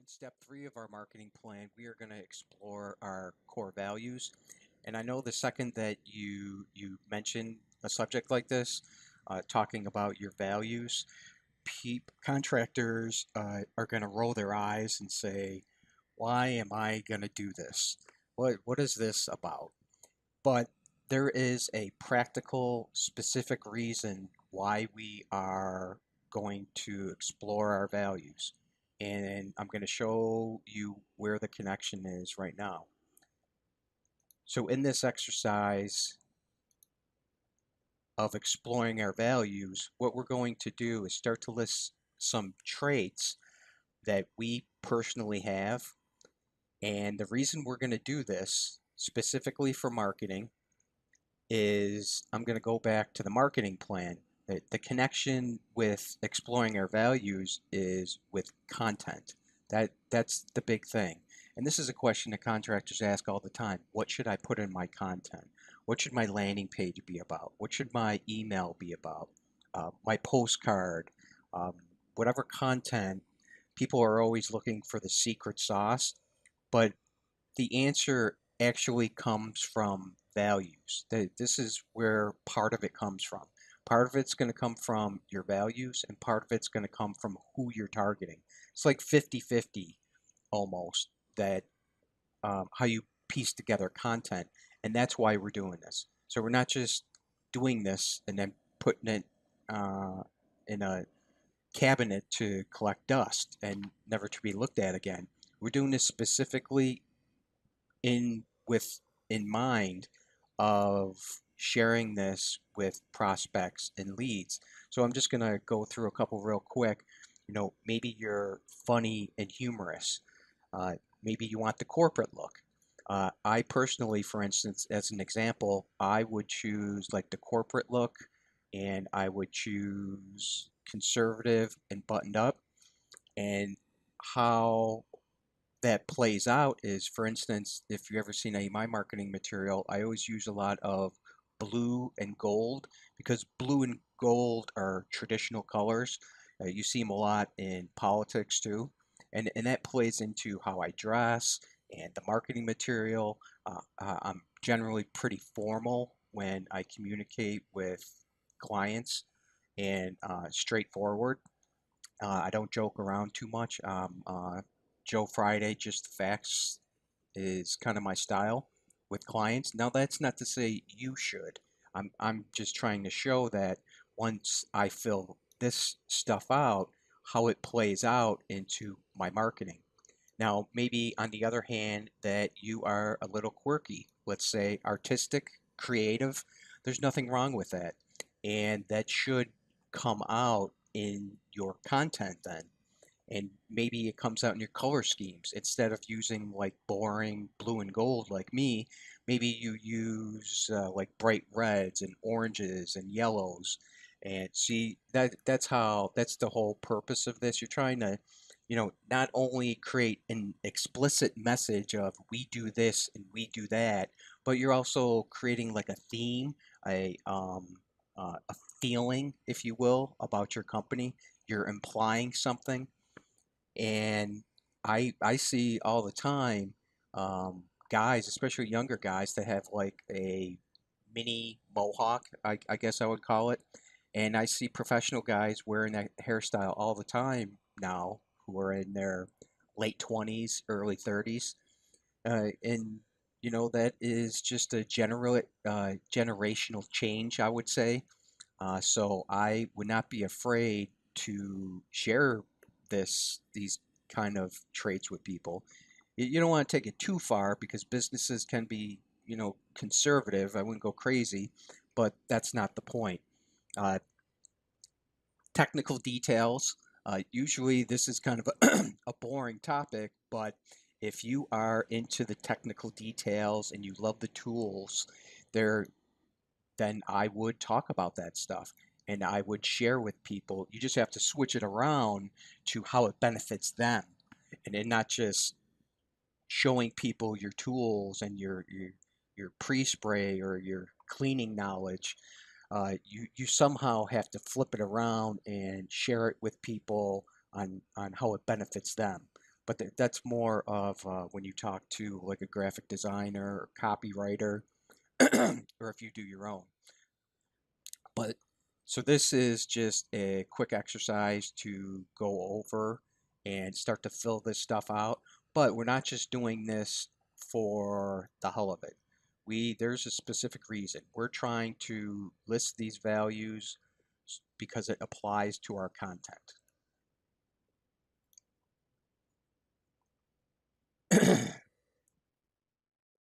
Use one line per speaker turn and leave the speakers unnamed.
In step 3 of our marketing plan, we are going to explore our core values. And I know the second that you mention a subject like this, talking about your values, contractors are going to roll their eyes and say, "Why am I going to do this? What is this about?" But there is a practical, specific reason why we are going to explore our values. And I'm going to show you where the connection is right now. So, in this exercise of exploring our values, what we're going to do is start to list some traits that we personally have. And the reason we're going to do this specifically for marketing is I'm going to go back to the marketing plan. The connection with exploring our values is with content. That's the big thing. And this is a question that contractors ask all the time. What should I put in my content? What should my landing page be about? What should my email be about? My postcard, um, whatever content. People are always looking for the secret sauce, but the answer actually comes from values. This is where part of it comes from. Part of it's going to come from your values, and part of it's going to come from who you're targeting. It's like 50-50 almost, that how you piece together content. And that's why we're doing this. So we're not just doing this and then putting it in a cabinet to collect dust and never to be looked at again. We're doing this specifically in with in mind of sharing this with prospects and leads. So I'm just gonna go through a couple real quick. Maybe you're funny and humorous. Maybe you want the corporate look. I personally, for instance, as an example, I would choose like the corporate look, and I would choose conservative and buttoned up. And how that plays out is, for instance, if you ever seen any of my marketing material, I always use a lot of blue and gold because blue and gold are traditional colors. You see them a lot in politics too. And that plays into how I dress and the marketing material. I'm generally pretty formal when I communicate with clients and straightforward. I don't joke around too much. Joe Friday, just the facts is kind of my style with clients. Now, that's not to say you should. I'm just trying to show that once I fill this stuff out, how it plays out into my marketing. Now, maybe on the other hand, that you are a little quirky, let's say artistic, creative, there's nothing wrong with that. And that should come out in your content then. And maybe it comes out in your color schemes. Instead of using like boring blue and gold like me, maybe you use like bright reds and oranges and yellows. And see that's the whole purpose of this. You're trying to, not only create an explicit message of we do this and we do that, but you're also creating like a theme, a feeling, if you will, about your company. You're implying something, and I see all the time guys, especially younger guys, that have like a mini mohawk, I guess I would call it. And I see professional guys wearing that hairstyle all the time now, who are in their late 20s, early 30s. And that is just a generational change, I would say. So I would not be afraid to share these kind of traits with people. You don't want to take it too far because businesses can be, conservative. I wouldn't go crazy, but that's not the point. Uh, Technical details. Usually, this is kind of a boring topic, but if you are into the technical details and you love the tools, there then I would talk about that stuff and I would share with people. You just have to switch it around to how it benefits them, and then not just showing people your tools and your pre-spray or your cleaning knowledge. You somehow have to flip it around and share it with people on how it benefits them. but that's more of when you talk to like a graphic designer or copywriter, or if you do your own. But so this is just a quick exercise to go over and start to fill this stuff out. But we're not just doing this for the hell of it. There's a specific reason. We're trying to list these values because it applies to our content.